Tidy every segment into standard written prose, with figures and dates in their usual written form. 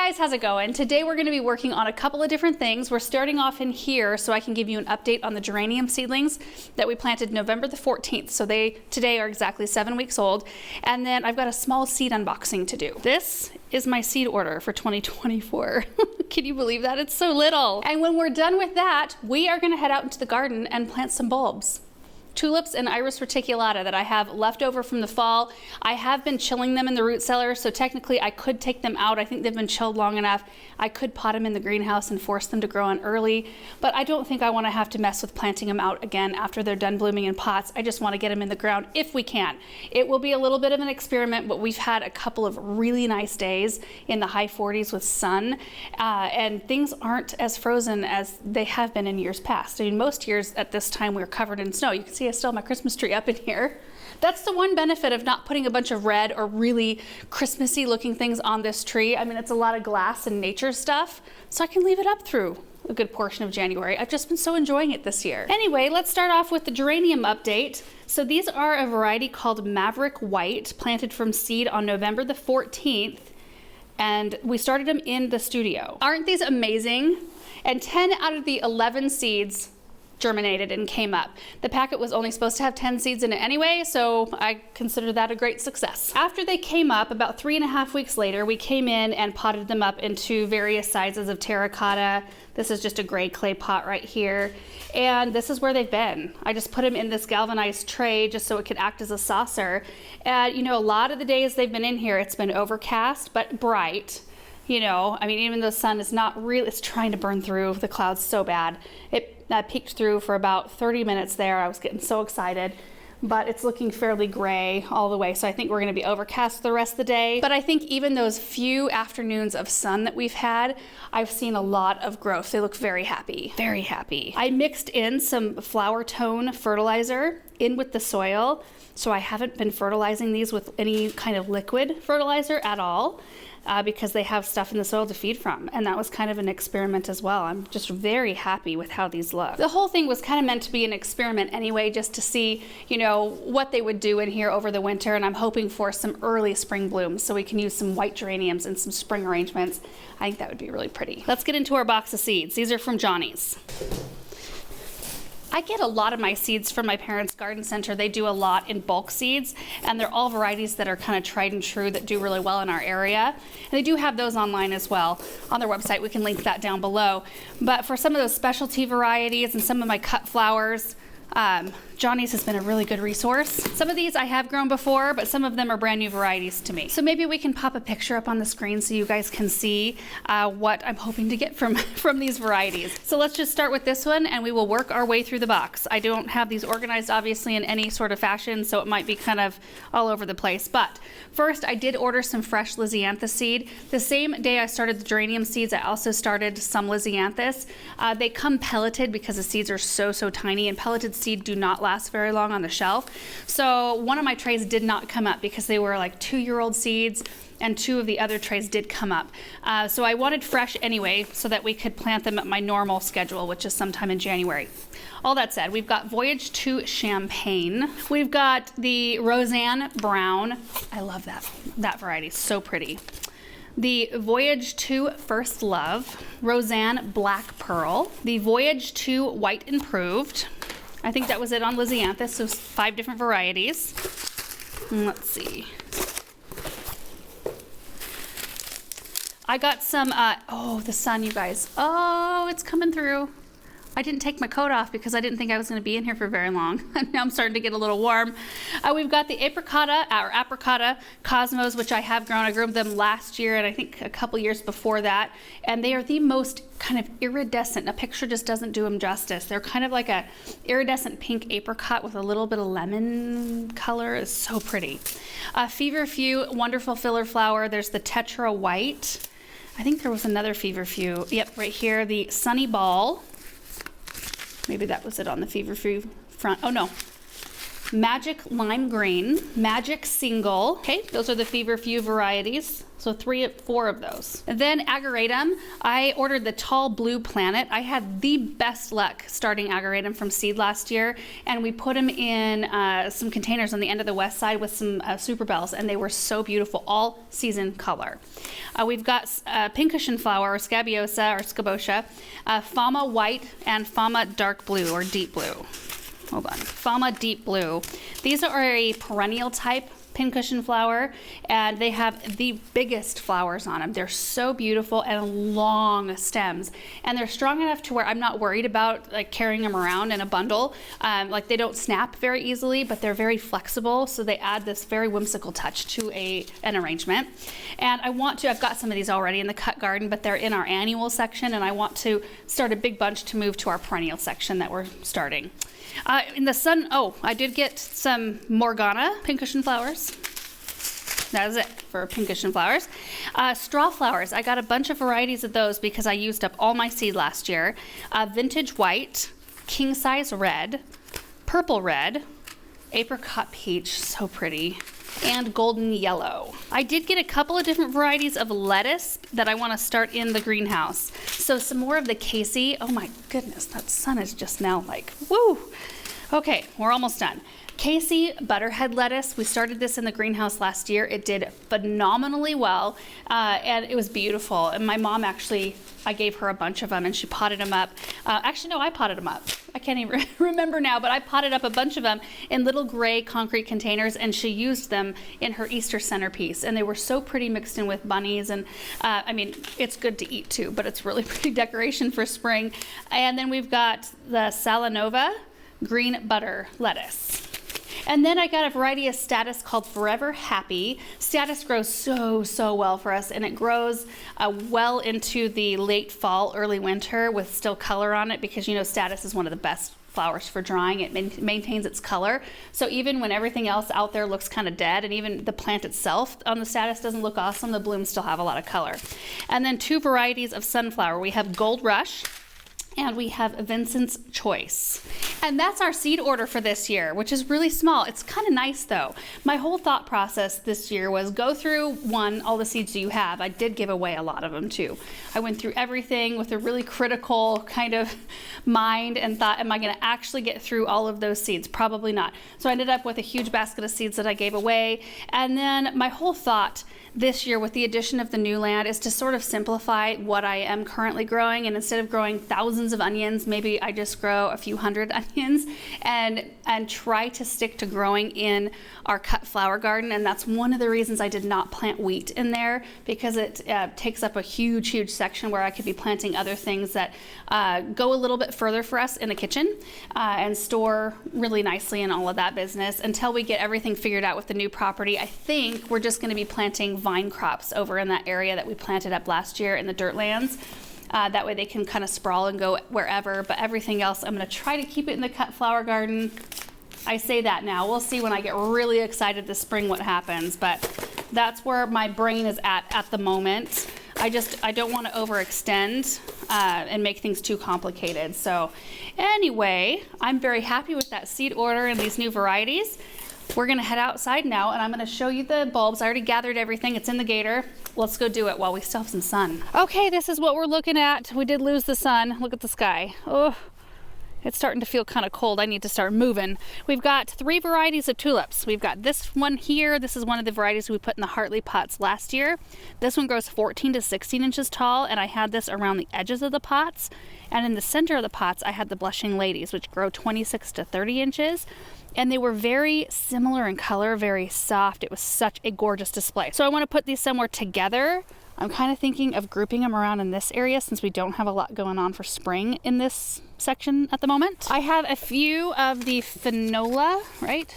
guys, how's it going? Today we're going to be working on a couple of different things. We're starting off in here so I can give you an update on the geranium seedlings that we planted November the 14th. So they today are exactly 7 weeks old. And then I've got a small seed unboxing to do. This is my seed order for 2024. Can you believe that? It's so little. And when we're done with that, we are going to head out into the garden and plant some bulbs. Tulips and Iris reticulata that I have left over from the fall. I have been chilling them in the root cellar, so technically I could take them out. I think they've been chilled long enough. I could pot them in the greenhouse and force them to grow on early, but I don't think I want to have to mess with planting them out again after they're done blooming in pots. I just want to get them in the ground if we can. It will be a little bit of an experiment, but we've had a couple of really nice days in the high 40s with sun, and things aren't as frozen as they have been in years past. I mean, most years at this time we were covered in snow. You can see I still have my Christmas tree up in here. That's the one benefit of not putting a bunch of red or really Christmassy looking things on this tree. I mean, it's a lot of glass and nature stuff, so I can leave it up through a good portion of January. I've just been so enjoying it this year. Anyway, let's start off with the geranium update. So these are a variety called Maverick White, planted from seed on November the 14th, and we started them in the studio. Aren't these amazing? And 10 out of the 11 seeds germinated and came up. The packet was only supposed to have 10 seeds in it anyway, so I consider that a great success. After they came up, about 3.5 weeks later, we came in and potted them up into various sizes of terracotta. This is just a gray clay pot right here. And this is where they've been. I just put them in this galvanized tray just so it could act as a saucer. And you know, a lot of the days they've been in here, it's been overcast, but bright. You know, I mean, even though the sun is not really, it's trying to burn through the clouds so bad. It peeked through for about 30 minutes there. I was getting so excited, but it's looking fairly gray all the way. So I think we're gonna be overcast the rest of the day. But I think even those few afternoons of sun that we've had, I've seen a lot of growth. They look very happy, very happy. I mixed in some flower tone fertilizer in with the soil. So I haven't been fertilizing these with any kind of liquid fertilizer at all. Because they have stuff in the soil to feed from. And that was kind of an experiment as well. I'm just very happy with how these look. The whole thing was kind of meant to be an experiment anyway, just to see, you know, what they would do in here over the winter. And I'm hoping for some early spring blooms so we can use some white geraniums and some spring arrangements. I think that would be really pretty. Let's get into our box of seeds. These are from Johnny's. I get a lot of my seeds from my parents' garden center. They do a lot in bulk seeds, and they're all varieties that are kind of tried and true that do really well in our area. And they do have those online as well on their website. We can link that down below. But for some of those specialty varieties and some of my cut flowers, Johnny's has been a really good resource. Some of these I have grown before, but some of them are brand new varieties to me. So maybe we can pop a picture up on the screen so you guys can see what I'm hoping to get from these varieties. So let's just start with this one and we will work our way through the box. I don't have these organized obviously in any sort of fashion, so it might be kind of all over the place. But first I did order some fresh Lisianthus seed. The same day I started the geranium seeds, I also started some Lisianthus. They come pelleted because the seeds are so tiny, and pelleted seed do not last very long on the shelf. So one of my trays did not come up because they were like 2-year-old seeds, and 2 of the other trays did come up. So I wanted fresh anyway so that we could plant them at my normal schedule, which is sometime in January. All that said, we've got Voyage 2 Champagne. We've got the Rosanne Brown. I love that variety, so pretty. The Voyage 2 First Love, Rosanne Black Pearl, the Voyage 2 White Improved. I think that was it on Lisianthus, so 5 different varieties. Let's see. I got some, oh, the sun, you guys. Oh, it's coming through. I didn't take my coat off because I didn't think I was going to be in here for very long. Now I'm starting to get a little warm. We've got the Apricotta Cosmos, which I have grown. I grew them last year and I think a couple years before that. And they are the most kind of iridescent. A picture just doesn't do them justice. They're kind of like a iridescent pink apricot with a little bit of lemon color. It's so pretty. Feverfew, wonderful filler flower. There's the Tetra White. I think there was another Feverfew. Yep, right here. The Sunny Ball. Maybe that was it on the Feverfew front. Oh no, Magic Lime Green, Magic Single. Okay, those are the feverfew varieties. So 4 of those. And then ageratum, I ordered the tall blue planet. I had the best luck starting ageratum from seed last year, and we put them in some containers on the end of the west side with some super bells, and they were so beautiful, all season color. We've got pincushion flower, or Scabiosa, or Scabiosa, Fama White, and Fama Dark Blue, or Deep Blue. Hold on, Fama Deep Blue. These are a perennial type pincushion flower, and they have the biggest flowers on them. They're so beautiful and long stems, and they're strong enough to where I'm not worried about like carrying them around in a bundle. Like they don't snap very easily, but they're very flexible, so they add this very whimsical touch to an arrangement. And I've got some of these already in the cut garden, but they're in our annual section, and I want to start a big bunch to move to our perennial section that we're starting. In the sun, I did get some Morgana pincushion flowers. That is it for pincushion flowers. Straw flowers, I got a bunch of varieties of those because I used up all my seed last year. Vintage White, King Size Red, Purple Red, Apricot Peach, so pretty, and Golden Yellow. I did get a couple of different varieties of lettuce that I want to start in the greenhouse. So some more of the Casey. Oh my goodness, that sun is just now like, woo! Okay, we're almost done. Casey Butterhead lettuce. We started this in the greenhouse last year. It did phenomenally well, and it was beautiful. And my mom actually, I gave her a bunch of them, and she potted them up. Actually, no, I potted them up. I can't even remember now, but I potted up a bunch of them in little gray concrete containers, and she used them in her Easter centerpiece. And they were so pretty mixed in with bunnies. And I mean, it's good to eat too, but it's really pretty decoration for spring. And then we've got the Salanova green butter lettuce. And then I got a variety of Status called Forever Happy. Status grows so well for us, and it grows well into the late fall, early winter with still color on it, because you know Status is one of the best flowers for drying. It maintains its color. So even when everything else out there looks kind of dead, and even the plant itself on the Status doesn't look awesome, the blooms still have a lot of color. And then 2 varieties of sunflower. We have Gold Rush, and we have Vincenst Choice. And that's our seed order for this year, which is really small. It's kind of nice though. My whole thought process this year was go through all the seeds you have. I did give away a lot of them too. I went through everything with a really critical kind of mind and thought, am I gonna actually get through all of those seeds? Probably not. So I ended up with a huge basket of seeds that I gave away. And then my whole thought this year with the addition of the new land is to sort of simplify what I am currently growing, and instead of growing thousands of onions, maybe I just grow a few hundred onions and try to stick to growing in our cut flower garden. And that's one of the reasons I did not plant wheat in there, because it takes up a huge section where I could be planting other things that go a little bit further for us in the kitchen and store really nicely and all of that business until we get everything figured out with the new property. I think we're just going to be planting vine crops over in that area that we planted up last year in the dirt lands. That way they can kind of sprawl and go wherever, but everything else I'm going to try to keep it in the cut flower garden. I say that now. We'll see when I get really excited this spring what happens, but that's where my brain is at the moment. I don't want to overextend and make things too complicated. So anyway, I'm very happy with that seed order and these new varieties. We're going to head outside now, and I'm going to show you the bulbs. I already gathered everything. It's in the gator. Let's go do it while we still have some sun. Okay, this is what we're looking at. We did lose the sun. Look at the sky. Oh, it's starting to feel kind of cold. I need to start moving. We've got 3 varieties of tulips. We've got this one here. This is one of the varieties we put in the Hartley pots last year. This one grows 14 to 16 inches tall, and I had this around the edges of the pots. And in the center of the pots, I had the Blushing Ladies, which grow 26 to 30 inches. And they were very similar in color, very soft. It was such a gorgeous display. So I want to put these somewhere together. I'm kind of thinking of grouping them around in this area since we don't have a lot going on for spring in this section at the moment. I have a few of the Finola, right?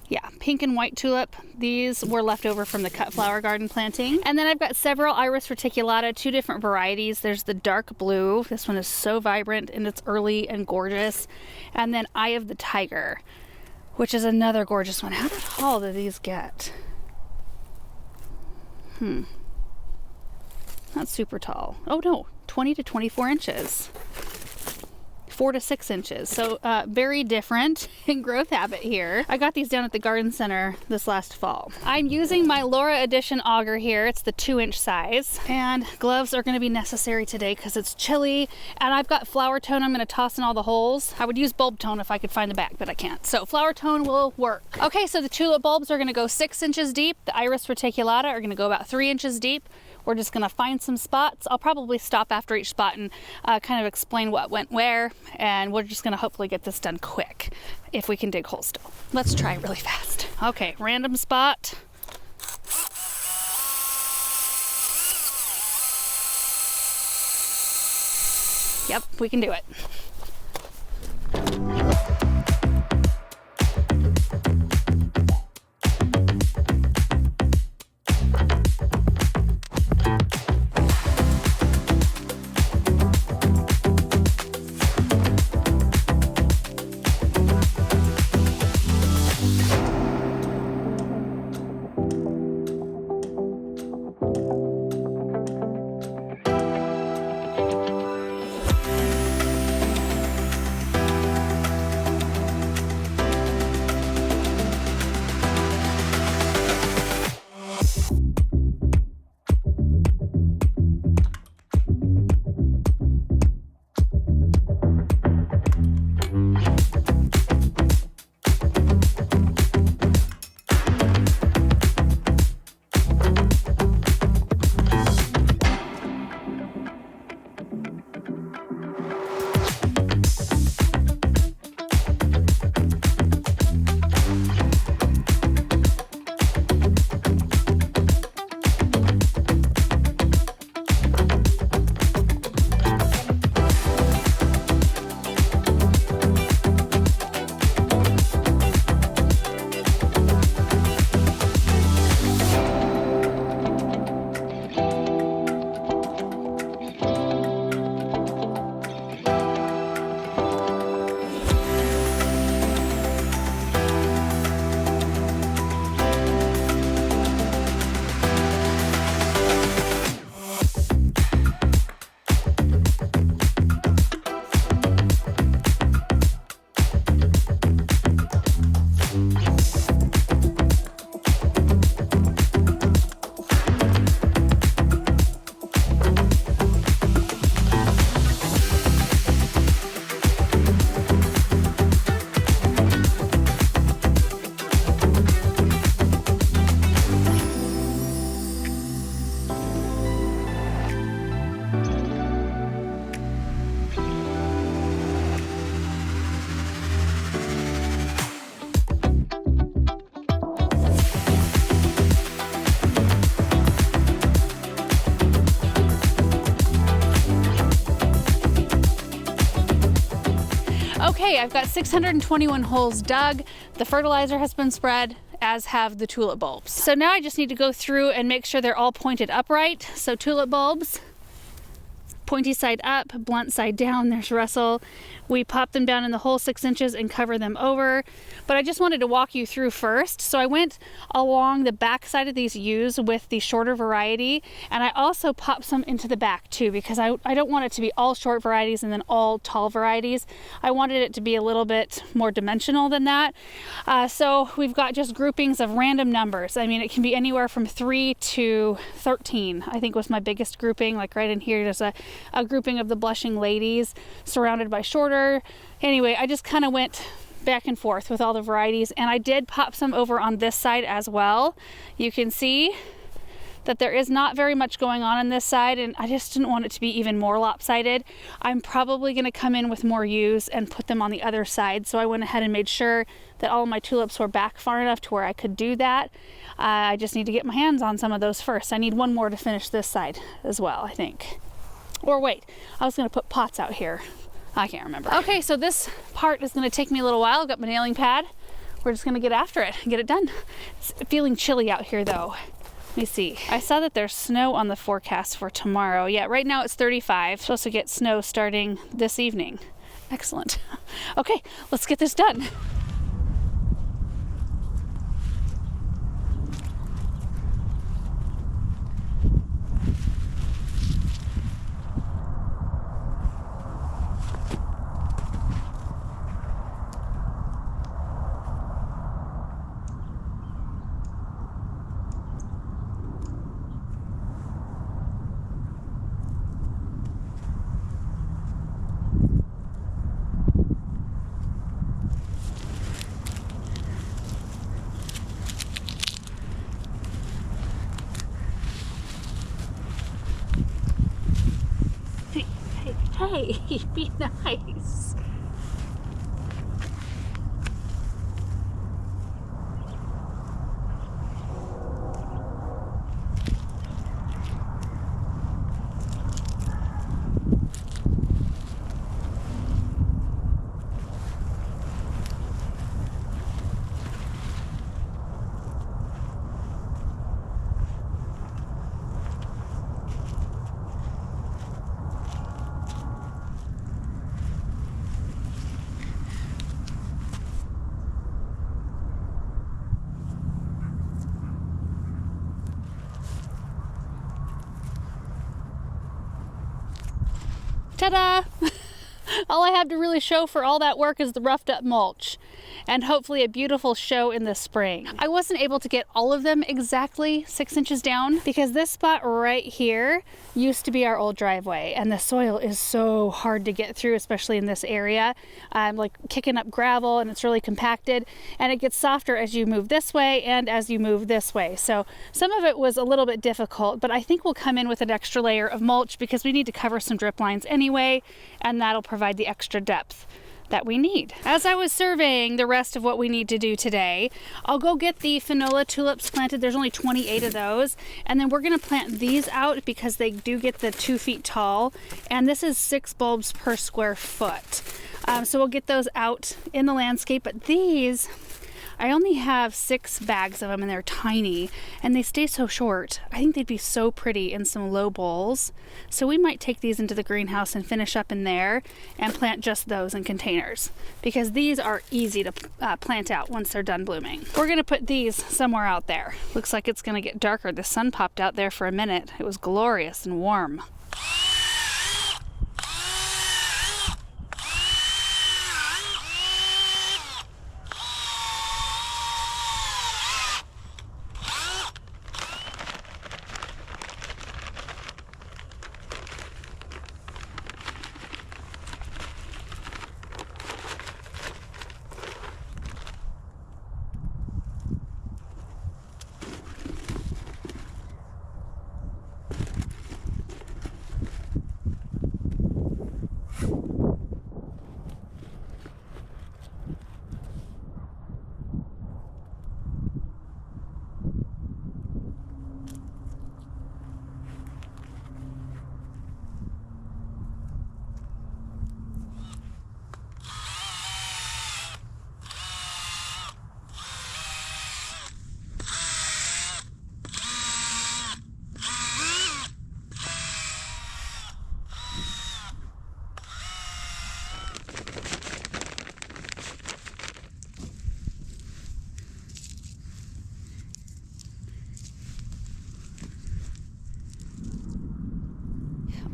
Yeah, pink and white tulip. These were left over from the cut flower garden planting. And then I've got several Iris reticulata, 2 different varieties. There's the dark blue. This one is so vibrant and it's early and gorgeous. And then Eye of the Tiger, which is another gorgeous one. How tall do these get? Not super tall. Oh no, 20 to 24 inches. 4 to 6 inches. So very different in growth habit here. I got these down at the garden center this last fall. I'm using my Laura Edition auger here. It's the 2-inch size, and gloves are going to be necessary today because it's chilly, and I've got flower tone I'm going to toss in all the holes. I would use bulb tone if I could find the bag, but I can't. So flower tone will work. Okay, so the tulip bulbs are going to go 6 inches deep. The iris reticulata are going to go about 3 inches deep. We're just going to find some spots. I'll probably stop after each spot and kind of explain what went where, and we're just going to hopefully get this done quick if we can dig holes still. Let's try really fast. Okay, random spot. Yep, we can do it. Okay, I've got 621 holes dug. The fertilizer has been spread, as have the tulip bulbs. So now I just need to go through and make sure they're all pointed upright. So tulip bulbs, pointy side up, blunt side down. There's Russell. We pop them down in the hole 6 inches and cover them over. But I just wanted to walk you through first. So I went along the back side of these U's with the shorter variety, and I also popped some into the back too, because I don't want it to be all short varieties and then all tall varieties. I wanted it to be a little bit more dimensional than that. So we've got just groupings of random numbers. I mean, it can be anywhere from 3 to 13, I think was my biggest grouping. Like right in here, there's a grouping of the blushing ladies surrounded by shorter. Anyway, I just kind of went back and forth with all the varieties, and I did pop some over on this side as well. You can see that there is not very much going on this side, and I just didn't want it to be even more lopsided. I'm probably going to come in with more U's and put them on the other side, so I went ahead and made sure that all of my tulips were back far enough to where I could do that. I just need to get my hands on some of those first. I need one more to finish this side as well, I think. Or wait, I was going to put pots out here. I can't remember. Okay, so this part is going to take me a little while. I've got my nailing pad. We're just going to get after it and get it done. It's feeling chilly out here though. Let me see. I saw that there's snow on the forecast for tomorrow. Yeah, right now it's 35. Supposed to get snow starting this evening. Excellent. Okay, let's get this done. Hey, be nice. Ta-da! All I have to really show for all that work is the roughed up mulch and hopefully a beautiful show in the spring. I wasn't able to get all of them exactly 6 inches down because this spot right here used to be our old driveway and the soil is so hard to get through, especially in this area. I'm like kicking up gravel and it's really compacted and it gets softer as you move this way and as you move this way. So some of it was a little bit difficult, but I think we'll come in with an extra layer of mulch because we need to cover some drip lines anyway, and that'll provide the extra depth that we need. As I was surveying the rest of what we need to do today, I'll go get the Finola Tulips planted. There's only 28 of those. And then we're gonna plant these out because they do get the 2 feet tall. And this is 6 bulbs per square foot. So we'll get those out in the landscape. But these, I only have 6 bags of them and they're tiny and they stay so short. I think they'd be so pretty in some low bowls. So we might take these into the greenhouse and finish up in there and plant just those in containers because these are easy to plant out once they're done blooming. We're gonna put these somewhere out there. Looks like it's gonna get darker. The sun popped out there for a minute. It was glorious and warm.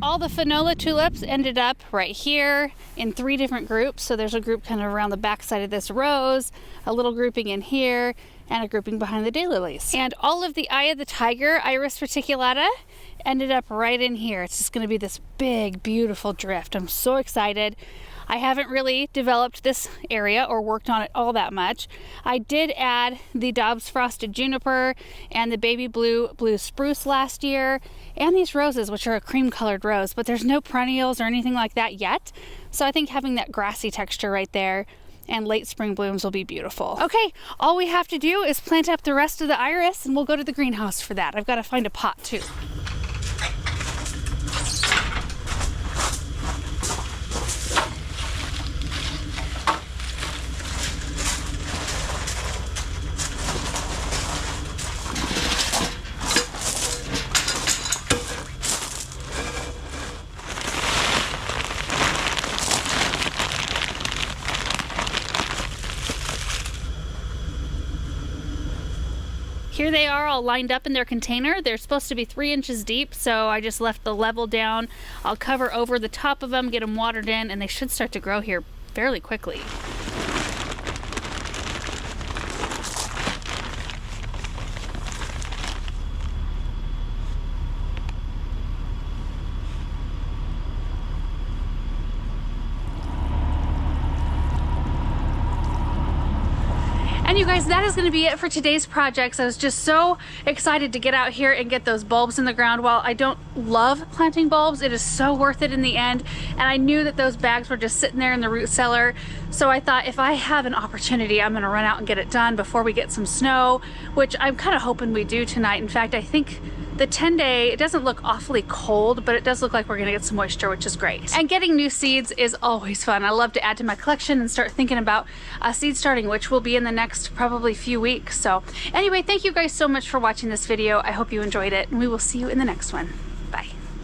All the Finola tulips ended up right here in 3 different groups. So there's a group kind of around the back side of this rose, a little grouping in here, and a grouping behind the daylilies. And all of the Eye of the Tiger, Iris reticulata, ended up right in here. It's just gonna be this big, beautiful drift. I'm so excited. I haven't really developed this area or worked on it all that much. I did add the Dobbs Frosted Juniper and the Baby Blue Spruce last year, and these roses, which are a cream colored rose, but there's no perennials or anything like that yet. So I think having that grassy texture right there and late spring blooms will be beautiful. Okay, all we have to do is plant up the rest of the iris and we'll go to the greenhouse for that. I've got to find a pot too. Here they are all lined up in their container. They're supposed to be 3 inches deep, so I just left the level down. I'll cover over the top of them, get them watered in, and they should start to grow here fairly quickly. And you guys, that is going to be it for today's projects. I was just so excited to get out here and get those bulbs in the ground. While I don't love planting bulbs, it is so worth it in the end. And I knew that those bags were just sitting there in the root cellar. So I thought if I have an opportunity, I'm going to run out and get it done before we get some snow, which I'm kind of hoping we do tonight. In fact, I think the 10-day, it doesn't look awfully cold, but it does look like we're gonna get some moisture, which is great. And getting new seeds is always fun. I love to add to my collection and start thinking about seed starting, which will be in the next probably few weeks. So anyway, thank you guys so much for watching this video. I hope you enjoyed it, and we will see you in the next one.